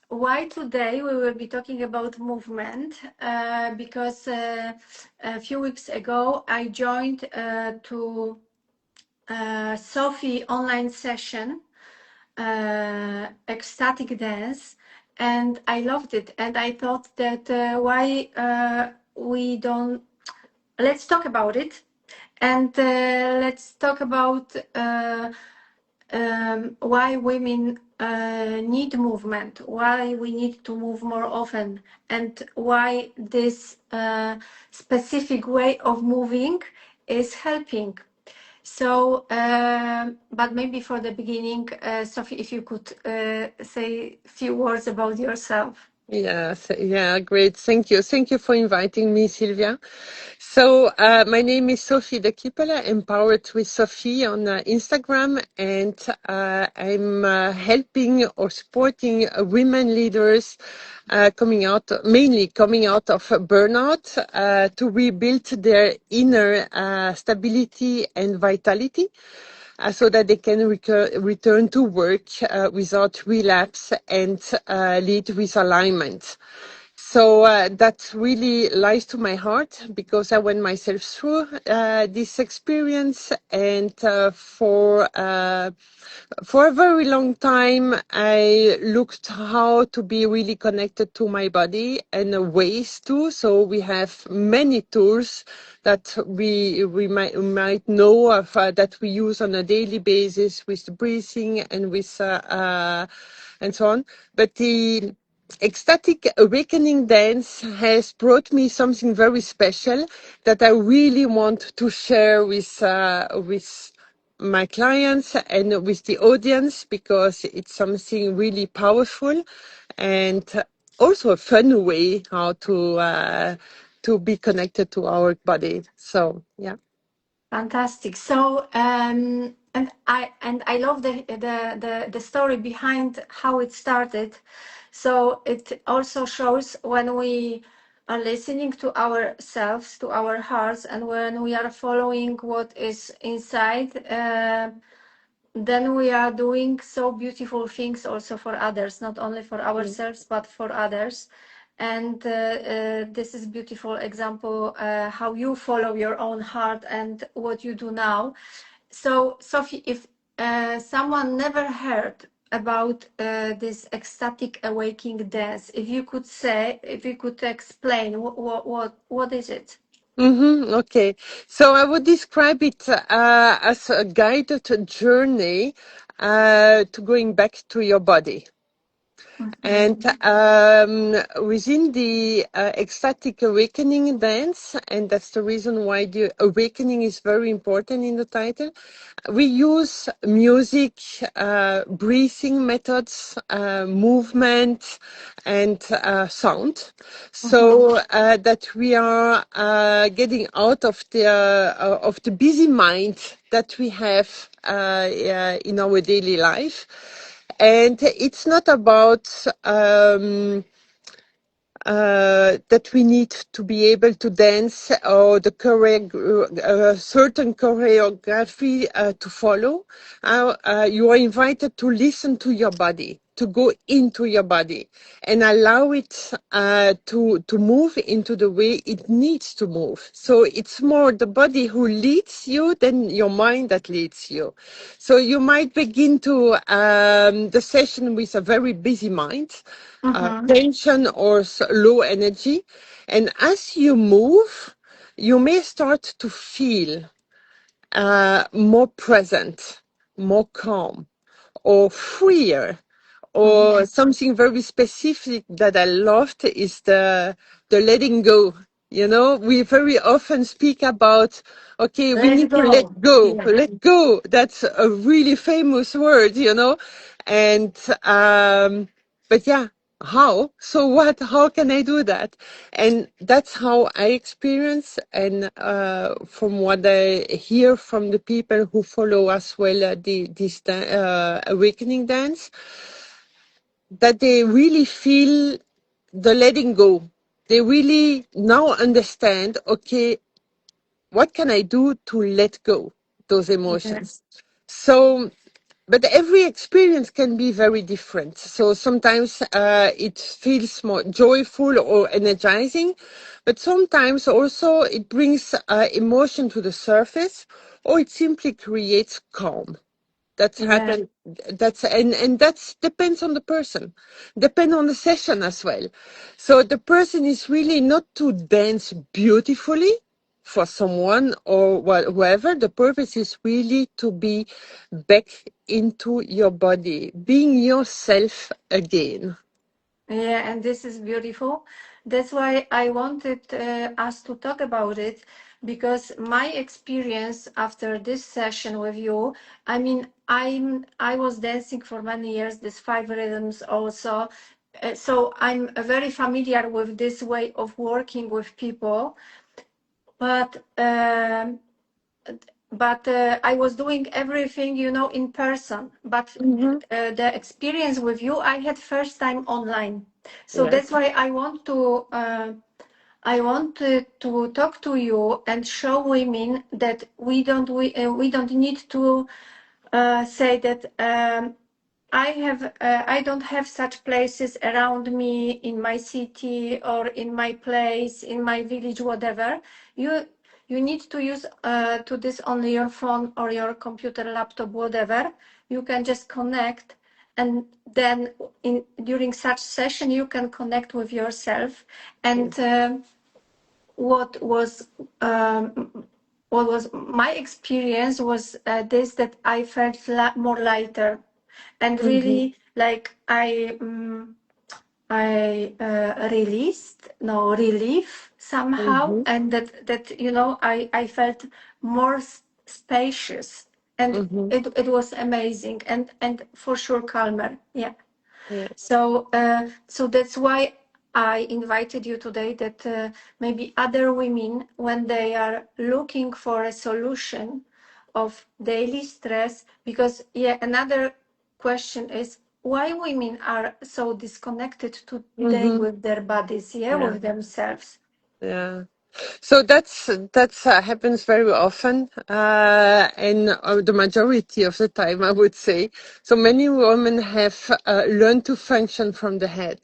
why today we will be talking about movement, because a few weeks ago I joined to Sophie online session, Ecstatic Dance, and I loved it. And I thought that why we don't, let's talk about it, and let's talk about why women need movement, why we need to move more often, and why this specific way of moving is helping. So, but maybe for the beginning, Sophie, if you could say a few words about yourself. Yes, yeah, great. Thank you. Thank you for inviting me, Sylvia. So, my name is Sophie de Kippele, Empowered with Sophie on Instagram, and I'm helping or supporting women leaders mainly coming out of burnout, to rebuild their inner stability and vitality, so that they can return to work without relapse and lead with alignment. So that really lies to my heart, because I went myself through this experience, and for a very long time, I looked how to be really connected to my body and ways to. So we have many tools that we might know of, that we use on a daily basis with the breathing and with and so on. But the Ecstatic Awakening Dance has brought me something very special that I really want to share with my clients and with the audience, because it's something really powerful and also a fun way how to be connected to our body. So yeah. Fantastic. So, and I love the story behind how it started. So it also shows when we are listening to ourselves, to our hearts, and when we are following what is inside, then we are doing so beautiful things also for others, not only for ourselves but for others. And this is beautiful example how you follow your own heart and what you do now. So Sophie, if someone never heard about this ecstatic awakening dance, if you could explain what is it? Okay, so I would describe it as a guided journey to going back to your body. And within the ecstatic awakening dance, and that's the reason why the awakening is very important in the title, we use music, breathing methods, movement, and sound, so that we are getting out of the busy mind that we have in our daily life. And it's not about that we need to be able to dance or the certain choreography to follow. You are invited to listen to your body, to go into your body and allow it to move into the way it needs to move. So it's more the body who leads you than your mind that leads you. So you might begin to the session with a very busy mind, tension or low energy. And as you move, you may start to feel more present, more calm, or freer, or something very specific that I loved is the letting go. You know, we very often speak about, okay, we Let need to let go. go, Yeah. let go. That's a really famous word, you know, and but yeah, how? So what? How can I do that? And that's how I experience, and from what I hear from the people who follow as well this awakening dance, that they really feel the letting go. They really now understand, okay, what can I do to let go those emotions? Yes. So but every experience can be very different. So sometimes it feels more joyful or energizing, but sometimes also it brings emotion to the surface, or it simply creates calm. That's Yeah. happened. And that's depends on the person, depend on the session as well. So the person is really not to dance beautifully for someone or whoever. The purpose is really to be back into your body, being yourself again. Yeah, and this is beautiful. That's why I wanted us to talk about it, because my experience after this session with you, I mean, I was dancing for many years, this five rhythms also. So I'm very familiar with this way of working with people, but I was doing everything, in person. But Hmm. the experience with you, I had first time online. So Yes. that's why I wanted to talk to you and show women that we don't need to say that I don't have such places around me in my city or in my place, in my village, whatever. You need to use to this only your phone or your computer, laptop, whatever. You can just connect, and then during such session you can connect with yourself. And what was what was my experience was this, that I felt more lighter, and Hmm. really like I released, no, relief somehow, Hmm. and that I felt more spacious, and Hmm. it was amazing, and for sure calmer. Yeah. Yeah. So that's why I invited you today, that maybe other women, when they are looking for a solution of daily stress, because yeah, another question is why women are so disconnected today Hmm. with their bodies, yeah, Yeah. with themselves. Yeah. So that's happens very often, and the majority of the time, I would say. So many women have learned to function from the head.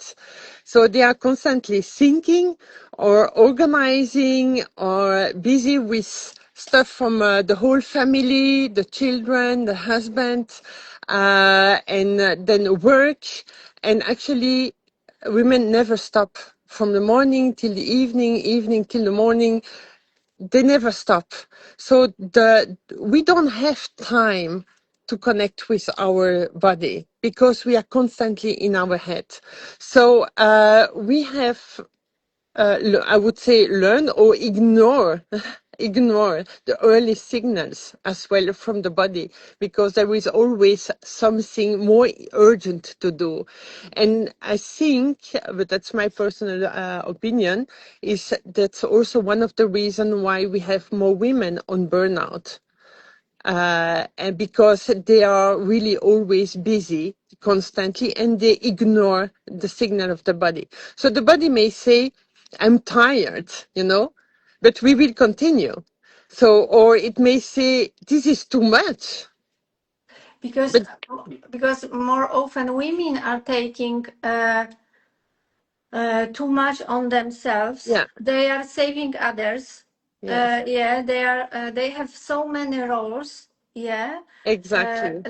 So they are constantly thinking or organizing or busy with stuff from the whole family, the children, the husband, and then work, and actually women never stop from the morning till the evening, evening till the morning. They never stop. So we don't have time to connect with our body because we are constantly in our head. So we have I would say learn or ignore ignore the early signals as well from the body, because there is always something more urgent to do. And I think, but that's my personal opinion, is that's also one of the reasons why we have more women on burnout, and because they are really always busy constantly and they ignore the signal of the body. So the body may say, I'm tired, but we will continue. So, or it may say, this is too much. because But because more often women are taking too much on themselves. yeah, They are saving others. yes, Yeah, they are. They have so many roles. Yeah, exactly.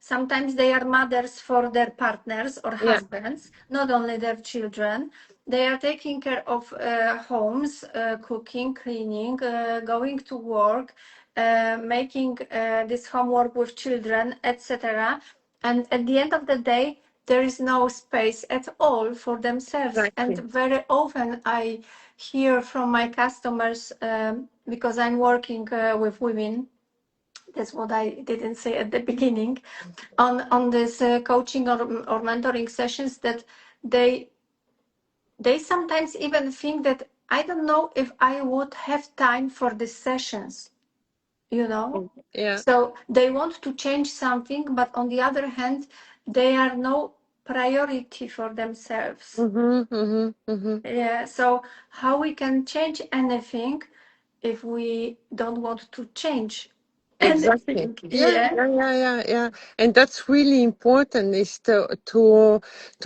sometimes they are mothers for their partners or Yeah, husbands, not only their children. They are taking care of homes, cooking, cleaning, going to work, making this homework with children, etc. And at the end of the day, there is no space at all for themselves. And exactly. very often I hear from my customers, because I'm working with women, that's what I didn't say at the beginning, on this coaching or mentoring sessions, that they they sometimes even think that I don't know if I would have time for these sessions, you know. Yeah. So they want to change something, but on the other hand, they are no priority for themselves. Mm-hmm, mm-hmm, mm-hmm. Yeah, so how we can change anything if we don't want to change? Exactly. anything. Yeah, Yeah. yeah, yeah, yeah, yeah. And that's really important is to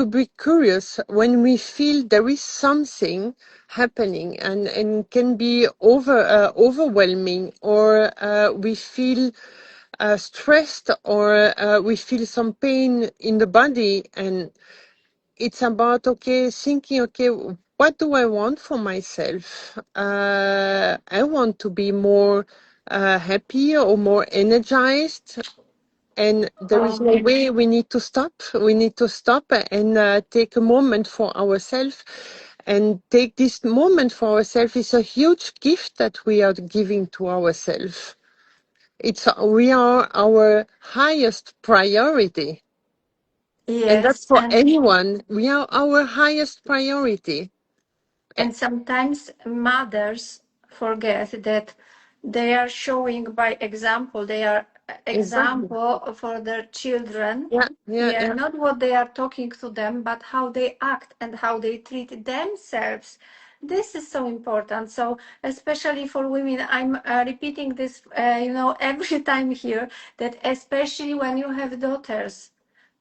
be curious when we feel there is something happening and can be overwhelming or we feel stressed or we feel some pain in the body and it's about okay thinking okay what do I want for myself I want to be more happy or more energized and there is no Um, way we need to stop and take a moment for ourselves and take this moment for ourselves is a huge gift that we are giving to ourselves. It's we are our highest priority. And that's yes, for anyone. We are our highest priority. E- and sometimes mothers forget that they are showing by example. They are Exactly. example for their children. Yeah, yeah, Yeah, yeah, not what they are talking to them, but how they act and how they treat themselves. This is so important. So, especially for women, I'm repeating this, every time here, that especially when you have daughters,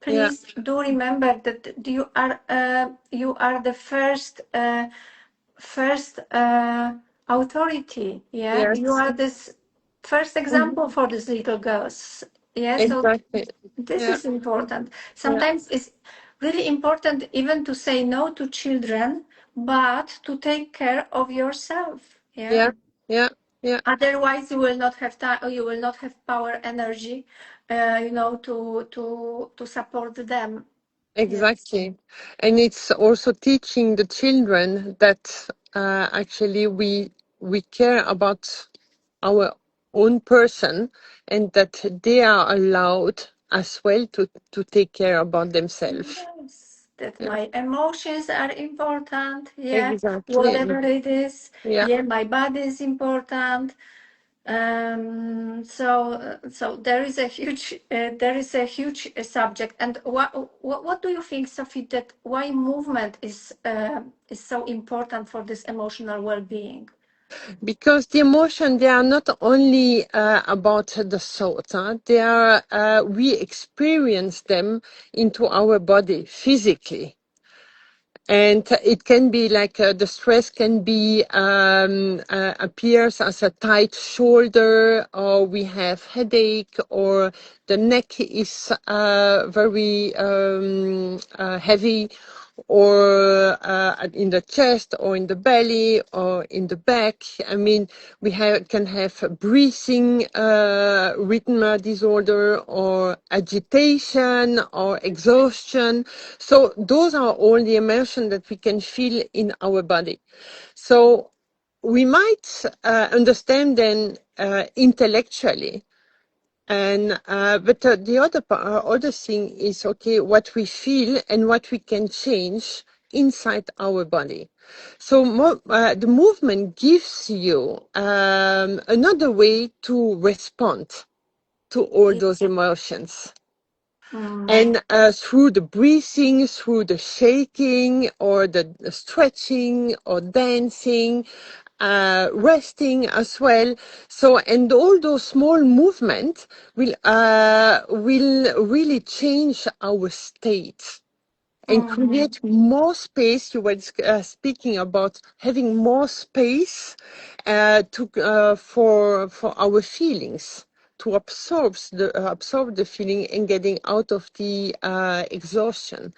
yeah. please do remember that you are the first authority. Yeah, you Yes. are this first Mhm. example for these little girls. Yeah, so Exactly. this Yeah, is important. yeah, Sometimes it's really important even to say no to children, but to take care of yourself. Yeah. yeah, yeah, yeah. Otherwise, you will not have time. You will not have power, energy, to support them. Yes. Exactly. And it's also teaching the children that actually we care about our own person and that they are allowed as well to take care about themselves. Yes, that Yeah, my emotions are important. Yeah, exactly. whatever it is. Yeah. Yeah, my body is important. So there is a huge subject. And what do you think, Sophie? That why movement is so important for this emotional well-being? Because the emotion, they are not only about the thoughts, huh? They are, we experience them into our body physically. And it can be like the stress can be appears as a tight shoulder, or we have headache, or the neck is very heavy, or in the chest, or in the belly, or in the back. I mean, we can have a breathing rhythm disorder, or agitation, or exhaustion. So those are all the emotions that we can feel in our body. So we might understand them intellectually, and the other thing is okay what we feel and what we can change inside our body. So the movement gives you another way to respond to all those emotions. Mm, And through the breathing, through the shaking, or the stretching, or dancing, resting as well. So, and all those small movements will really change our state and mm, create more space. You were speaking about having more space for our feelings, to absorb the feeling and getting out of the exhaustion.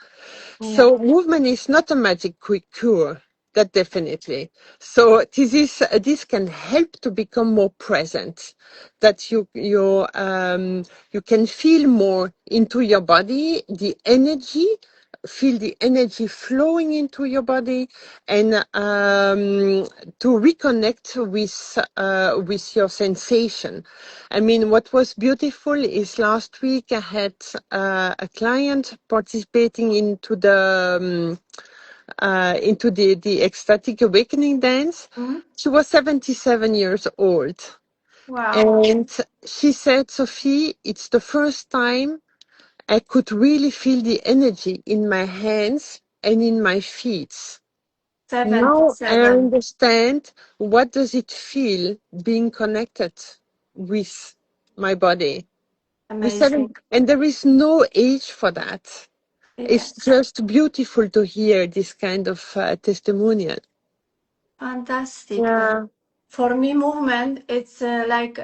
yeah. So movement is not a magic quick cure. That definitely. So this can help to become more present. That you can feel more into your body, the energy, feel the energy flowing into your body, and to reconnect with your sensation. I mean, what was beautiful is last week I had a client participating into the Ecstatic Awakening Dance. Mm, She was 77 years old. wow. And she said, Sophie, it's the first time I could really feel the energy in my hands and in my feet. Now I 77. understand what does it feel being connected with. my body. Amazing. And there is no age for that. It's Yes. just beautiful to hear this kind of testimonial. Fantastic. Yeah, For me, movement, it's like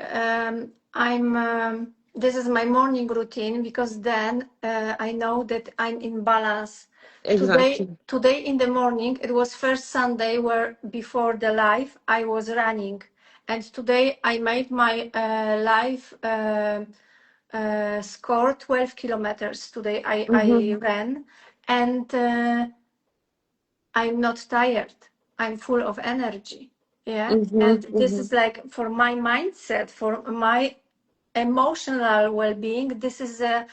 this is my morning routine because then I know that I'm in balance. exactly. Today in the morning, it was first Sunday where before the live I was running, and today I made my live score 12 kilometers. Today I Mm-hmm, ran, and I'm not tired. I'm full of energy. Yeah. mm-hmm, And this mm-hmm. is like for my mindset, for my emotional well-being, this is a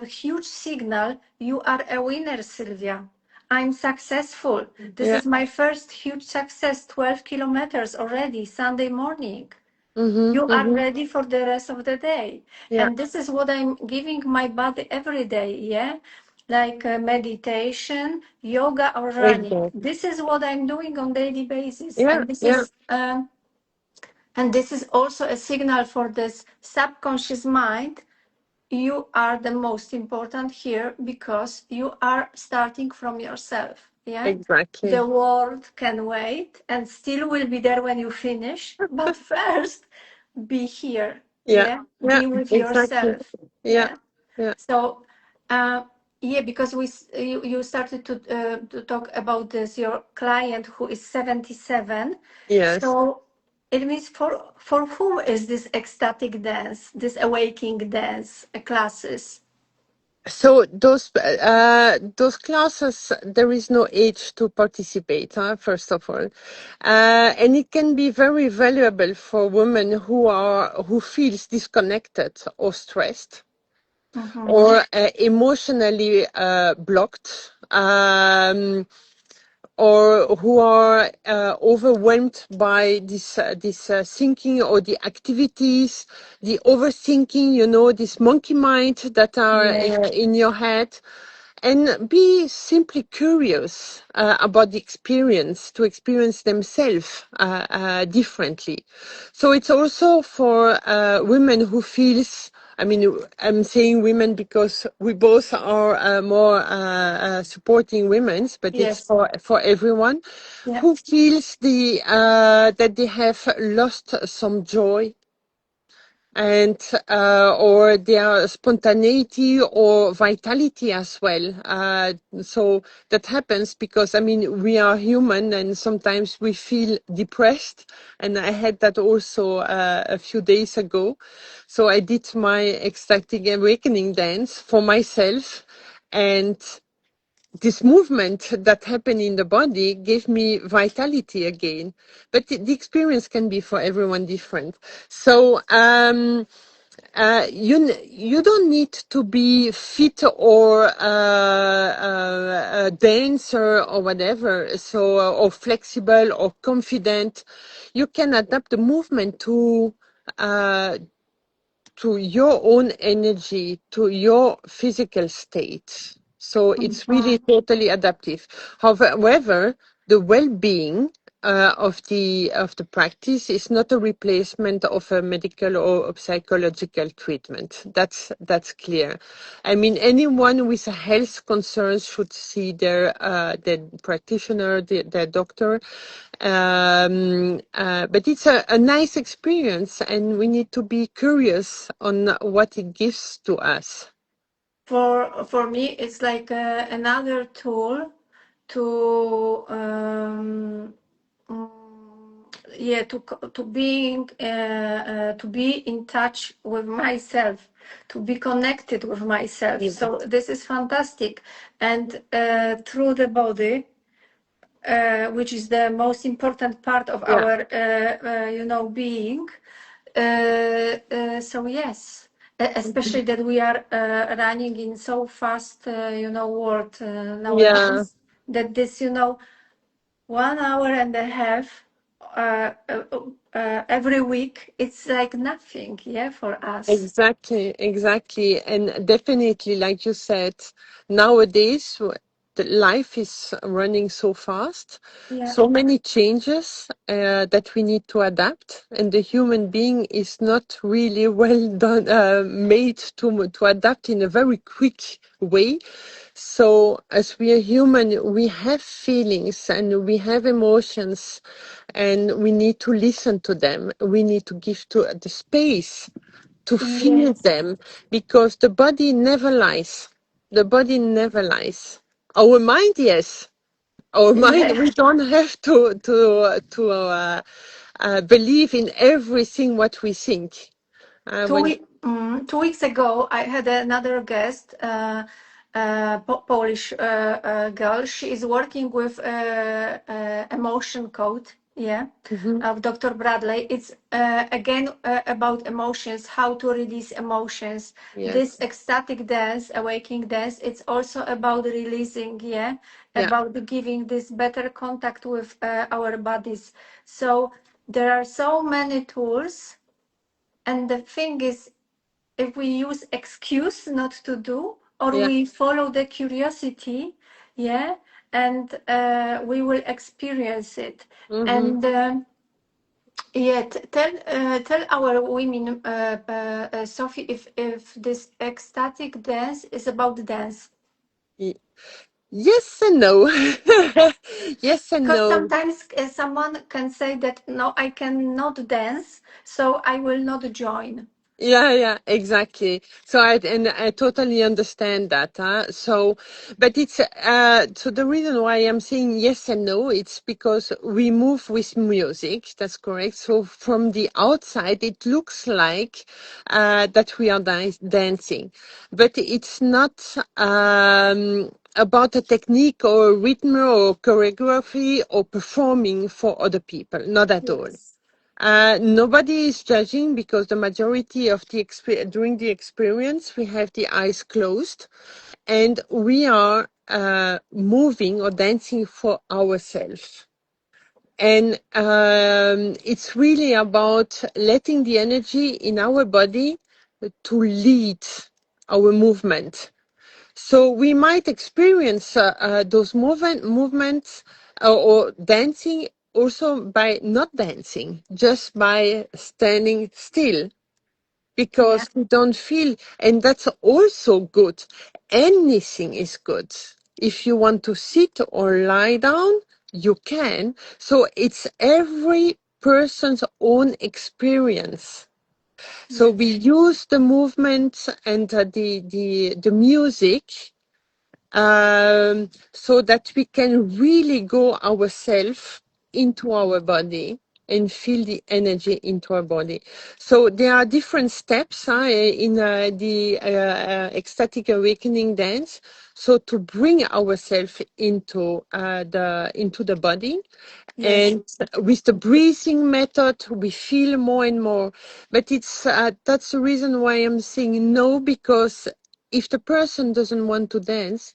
huge signal. You are a winner, Sylwia. I'm successful. This Yeah, is my first huge success, 12 kilometers already, Sunday morning. mm-hmm, You are mm-hmm. ready for the rest of the day. Yeah, And this is what I'm giving my body every day. Yeah. Like meditation, yoga, or running. exactly. This is what I'm doing on daily basis. Yeah, yeah, And this is also a signal for this subconscious mind. You are the most important here because you are starting from yourself. Yeah. exactly. The world can wait and still will be there when you finish, but first be here. Yeah, Yeah. yeah, Be with exactly. yourself. Yeah, Yeah. yeah, So yeah, because you started to talk about this your client who is 77. yes. So it means for whom is this ecstatic dance, this awakening dance classes? So those classes, there is no age to participate, first of all, and it can be very valuable for women who feels disconnected or stressed Mm-hmm. or emotionally blocked. Or who are overwhelmed by this thinking or the activities, the overthinking, this monkey mind that are Yes. in your head, and be simply curious about the experience, to experience themselves differently. So it's also for women who feels, I mean, I'm saying women because we both are more supporting women's, but it's Yes. for everyone Yeah. who feels that they have lost some joy and or their spontaneity or vitality as well. So that happens because, I mean, we are human and sometimes we feel depressed, and I had that also a few days ago. So I did my ecstatic awakening dance for myself, and this movement that happened in the body gave me vitality again. But the experience can be for everyone different. So you don't need to be fit or a dancer or whatever, so or flexible or confident. You can adapt the movement uh, to your own energy, to your physical state. So it's really Mhm. totally adaptive. However, the well-being of the practice is not a replacement of a medical or a psychological treatment. That's clear. I mean, anyone with a health concerns should see their practitioner, their doctor. But it's a nice experience, and we need to be curious on what it gives to us. For me, it's like another tool to yeah, to be in touch with myself, to be connected with myself. Yeah, So this is fantastic, and through the body, which is the most important part of yeah, our being. So yes, especially that we are running in so fast world yeah, nowadays, that this 1 hour and a half every week, it's like nothing, yeah, for us. exactly, exactly. And definitely, like you said, nowadays, the life is running so fast, Yeah. so many changes that we need to adapt, and the human being is not really well done, made to adapt in a very quick way. So, as we are human, we have feelings and we have emotions, and we need to listen to them. We need to give to the space to feel Yes. them, because the body never lies. The body never lies. Our mind, yes. Our mind, Yeah. we don't have to believe in everything what we think. When 2 weeks ago, I had another guest, Polish girl. She is working with emotion code. Yeah, Mhm. of Dr. Bradley. It's again about emotions, how to release emotions. This Yes, ecstatic dance, awakening dance, it's also about releasing. Yeah, yeah, about giving this better contact with our bodies. So there are so many tools, and the thing is, if we use excuse not to do, or yeah. we follow the curiosity, yeah, and we will experience it. Hmm. And yeah, tell our women, Sophie, if this ecstatic dance is about dance. Yes and no. Yes and Because no. sometimes someone can say that no, I cannot dance, so I will not join. Yeah, yeah, exactly. So I totally understand that. So, but it's so the reason why I'm saying yes and no, it's because we move with music. That's correct. So from the outside, it looks like that we are dancing, but it's not about a technique or rhythm or choreography or performing for other people. Not at all. Yes. Nobody is judging, because the majority of during the experience, we have the eyes closed, and we are moving or dancing for ourselves. And it's really about letting the energy in our body to lead our movement. So we might experience those movements or dancing also by not dancing, just by standing still, Yeah. because we don't feel, and that's also good. Anything is good. If you want to sit or lie down, you can. So it's every person's own experience. So we Yes. use the movement and the music, so that we can really go ourselves into our body and feel the energy into our body. So there are different steps in the ecstatic awakening dance. So to bring ourselves into the body, Yes. and with the breathing method, we feel more and more. But it's that's the reason why I'm saying no, because if the person doesn't want to dance,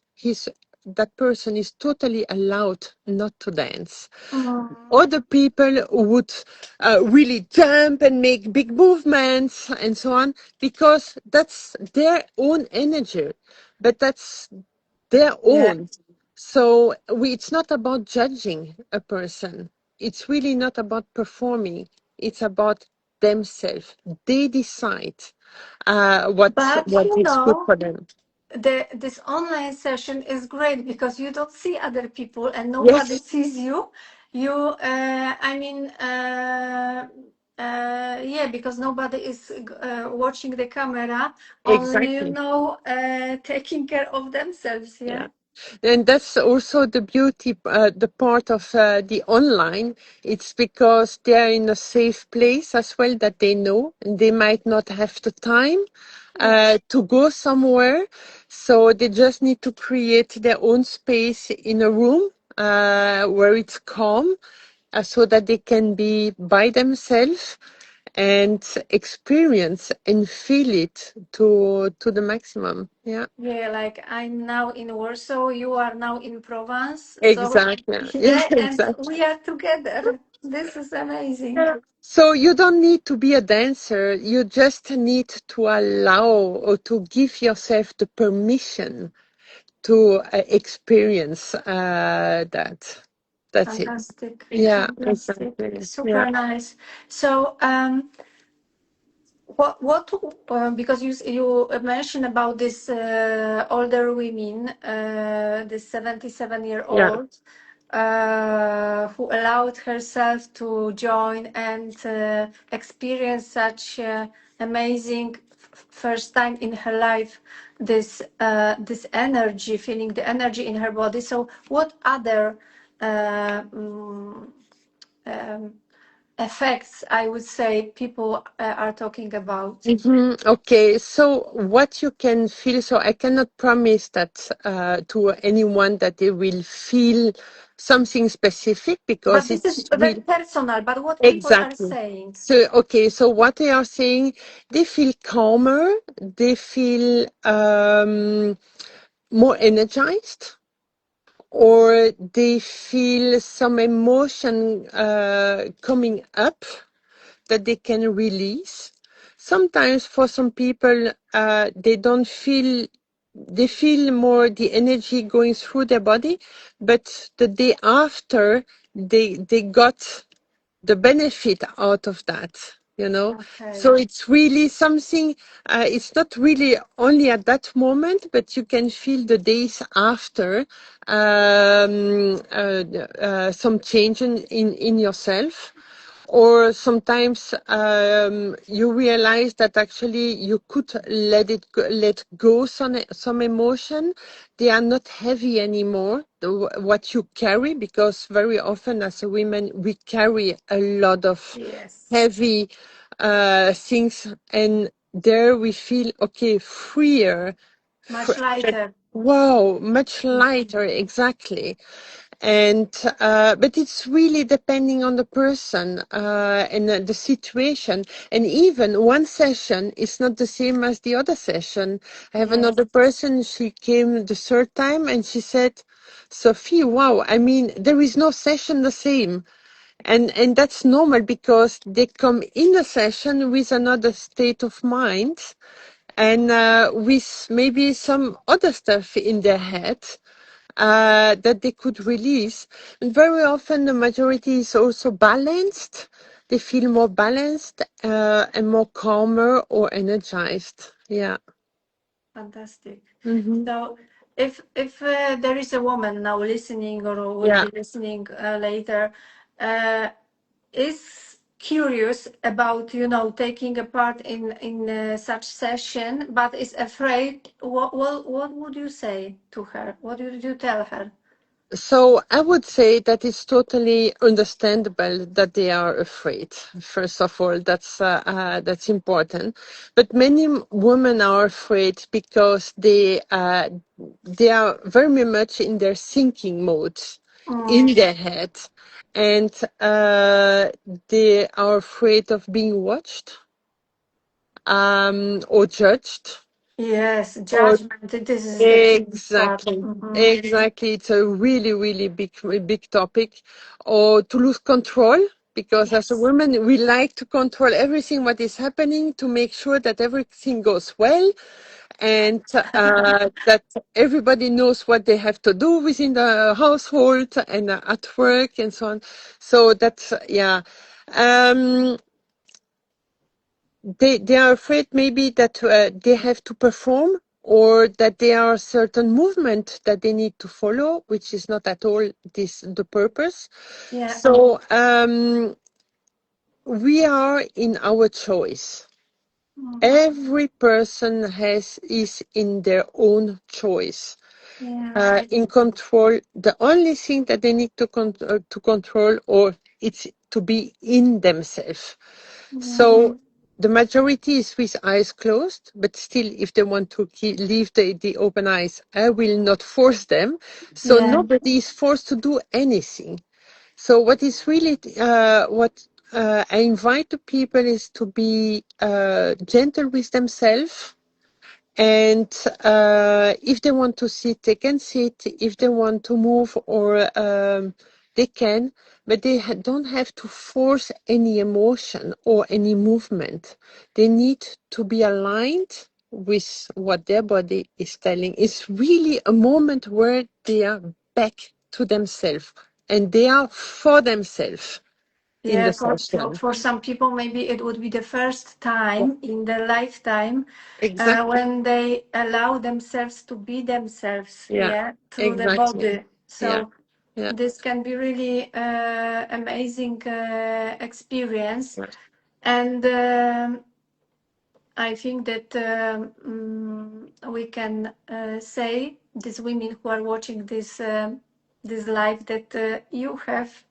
that person is totally allowed not to dance. Mm, Other people would really jump and make big movements and so on, because that's their own energy, but that's their yeah. own. So it's not about judging a person. It's really not about performing. It's about themselves. They decide But what is good for them. this online session is great because you don't see other people and nobody Yes, sees you. You, I mean, yeah, because nobody is watching the camera. Only exactly. taking care of themselves. Yeah. Yeah. And that's also the beauty, the part of the online. It's because they're in a safe place as well, that they know, and they might not have the time Yeah. to go somewhere. So they just need to create their own space in a room where it's calm, so that they can be by themselves and experience and feel it to the maximum. Yeah. Yeah, like I'm now in Warsaw, you are now in Provence. So, Exactly. Yeah, yeah, and exactly. we are together. This is amazing. Yeah. So you don't need to be a dancer. You just need to allow or to give yourself the permission to experience that. That's it. Fantastic, Yeah, fantastic, exactly. Yeah, super nice. So, what because you mentioned about this older women, this 77-year yeah. old who allowed herself to join and experience such amazing first time in her life, this energy, feeling the energy in her body. So what other um, effects, I would say, people are talking about? Okay, so what you can feel, so I cannot promise that to anyone that they will feel something specific But because this is it's very really personal. But what people are exactly. saying? So, okay, so what they are saying, they feel calmer, they feel more energized, or they feel some emotion coming up that they can release. Sometimes for some people, they don't feel, they feel more the energy going through their body, but the day after, they got the benefit out of that, you know. Okay. So it's really something, it's not really only at that moment, but you can feel the days after some change in yourself. Or sometimes you realize that actually you could let go some emotion. They are not heavy anymore, what you carry, because very often as a woman we carry a lot of Yes. heavy things, and there we feel okay, freer. Much lighter. Wow, much lighter, exactly. And but it's really depending on the person and the situation. And even one session is not the same as the other session. I have Yes. another person, she came the third time and she said, Sophie, wow, I mean, there is no session the same. And that's normal because they come in a session with another state of mind and with maybe some other stuff in their head that they could release. And very often the majority is also balanced. They feel more balanced and more calmer or energized. Yeah. Fantastic. Hmm. So, if there is a woman now listening or will Yeah. be listening later, uh, is curious about taking a part in such session, but is afraid, what would you say to her? What would you tell her? So I would say that it's totally understandable that they are afraid. First of all, that's important. But many women are afraid because they are very much in their thinking mode, in Mm, their head, and they are afraid of being watched or judged. yes, Or judgment. This is the biggest part. exactly, Hmm. exactly. It's a really, really big topic. Or to lose control, because as a Yes. woman, we like to control everything what is happening to make sure that everything goes well and that everybody knows what they have to do within the household and at work and so on. So that's, yeah. Um, they are afraid maybe that they have to perform or that there are certain movement that they need to follow, which is not at all this the purpose. Yeah. So we are in our choice. Mm, Every person is in their own choice, yeah. in control. The only thing that they need to control, or it's to be in themselves. Yeah. So the majority is with eyes closed, but still, if they want to leave the open eyes, I will not force them. So Yeah. nobody is forced to do anything. So what is really what I invite the people is to be gentle with themselves, and if they want to sit, they can sit. If they want to move, or they can, but they don't have to force any emotion or any movement. They need to be aligned with what their body is telling. It's really a moment where they are back to themselves and they are for themselves in Yeah, the session. for some people, maybe it would be the first Yeah, time in their lifetime exactly. when they allow themselves to be themselves, Yeah, yeah, through the exactly. body. Yeah, So yeah, this can be really amazing experience. yeah, And I think that we can say, these women who are watching this live, that you have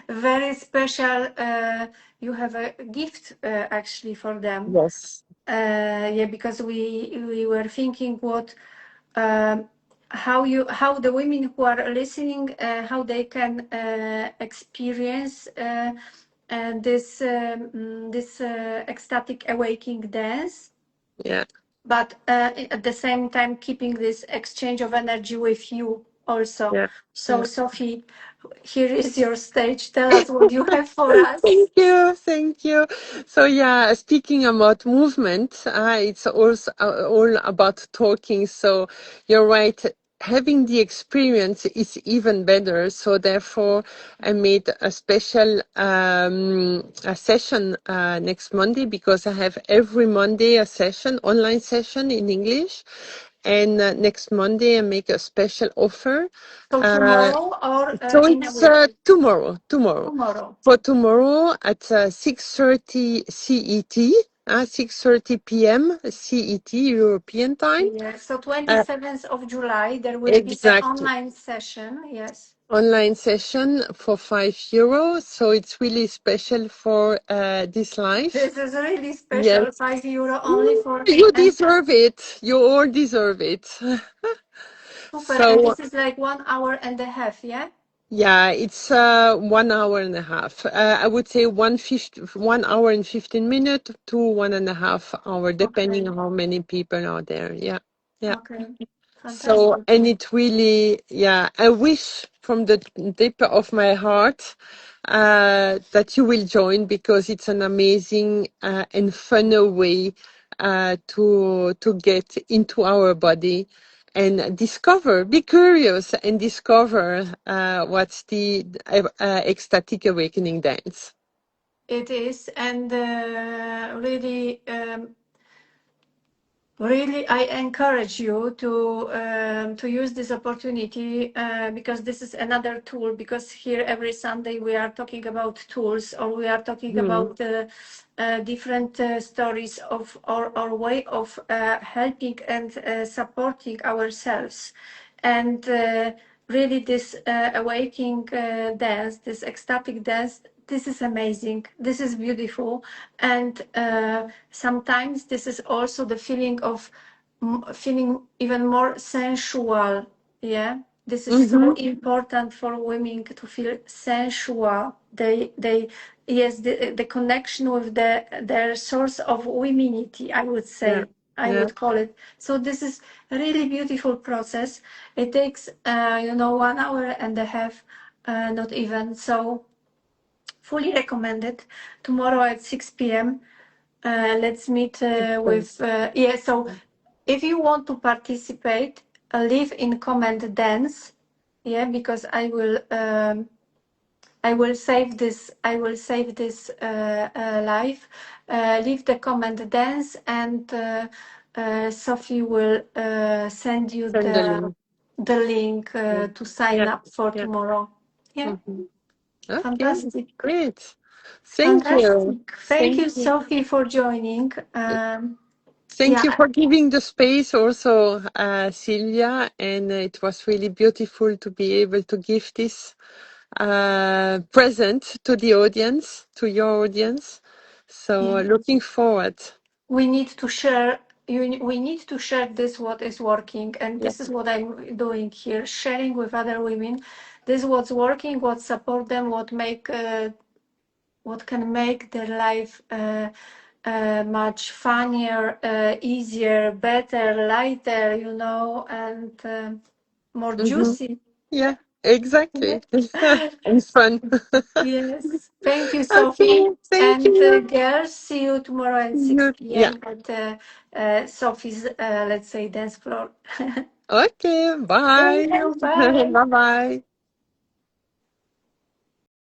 very special. You have a gift actually for them. yes, Yeah, because we were thinking what. How the women who are listening, how they can experience this ecstatic awakening dance, yeah, but at the same time keeping this exchange of energy with you also. yeah, So yeah. Sophie, here is your stage. Tell us what you have for us. Thank you, thank you. So yeah, speaking about movement, it's also all about talking. So you're right. Having the experience is even better. So therefore, I made a special a session next Monday, because I have every Monday a session, online session in English, and next Monday I make a special offer. So Uh, tomorrow or so in a it's week? tomorrow. Tomorrow. For tomorrow at 6:30 CET, 6:30 p.m. CET, European time. Yeah. So Uh, 27th of July, there will be an exactly. online session. Yes. Online session for €5. So it's really special for this life. This is really Yes. special. €5 only for, You and deserve it. You all deserve it. super. And So this is like 1 hour and a half. Yeah. yeah, it's 1 hour and a half. I would say 1 hour and 15 minutes to 1.5 hours, depending Okay. on how many people are there. Yeah, yeah. Okay. So, Fantastic. and it really, yeah, I wish from the deep of my heart that you will join, because it's an amazing and fun way to get into our body and discover, be curious and discover what's the ecstatic awakening dance. It is, and really, really, I encourage you to use this opportunity because this is another tool. Because here every Sunday we are talking about tools, or we are talking Mm, about different stories of our way of helping and supporting ourselves, and really this awakening dance, this ecstatic dance. This is amazing. This is beautiful, and sometimes this is also the feeling of feeling even more sensual. Yeah, this is so mm-hmm. important for women to feel sensual. They yes, the connection with their source of femininity, I would Yeah, say, I yeah, would call it. So this is a really beautiful process. It takes 1 hour and a half, not even. So fully recommended. Tomorrow at 6 p.m. Let's meet excellent. with yeah. So if you want to participate, leave in comment dance. Yeah, because I will save this. I will save this live. Leave the comment dance, and Sophie will send you Send the link. the link Yeah, to sign yeah, up for yeah. tomorrow. Yeah, Mm-hmm. Okay, fantastic. great. Thank you. Fantastic. Thank Thank you, you. Sophie, for joining. Thank you Yeah, for giving the space also, Sylvia. And it was really beautiful to be able to give this present to the audience, to your audience. So yeah. looking forward. We need to share. We need to share this what is working, and Yeah. this is what I'm doing here, sharing with other women. This is what's working, what support them, what can make their life much funnier, easier, better, lighter, and more Mm-hmm. juicy. Yeah. Exactly. And fun. Yes. Thank you, Sophie. Okay, thank And you. girls, see you tomorrow at 6 Yeah. p.m. at Sophie's, let's say, dance floor. Okay, Thank bye. you. Bye. Bye bye.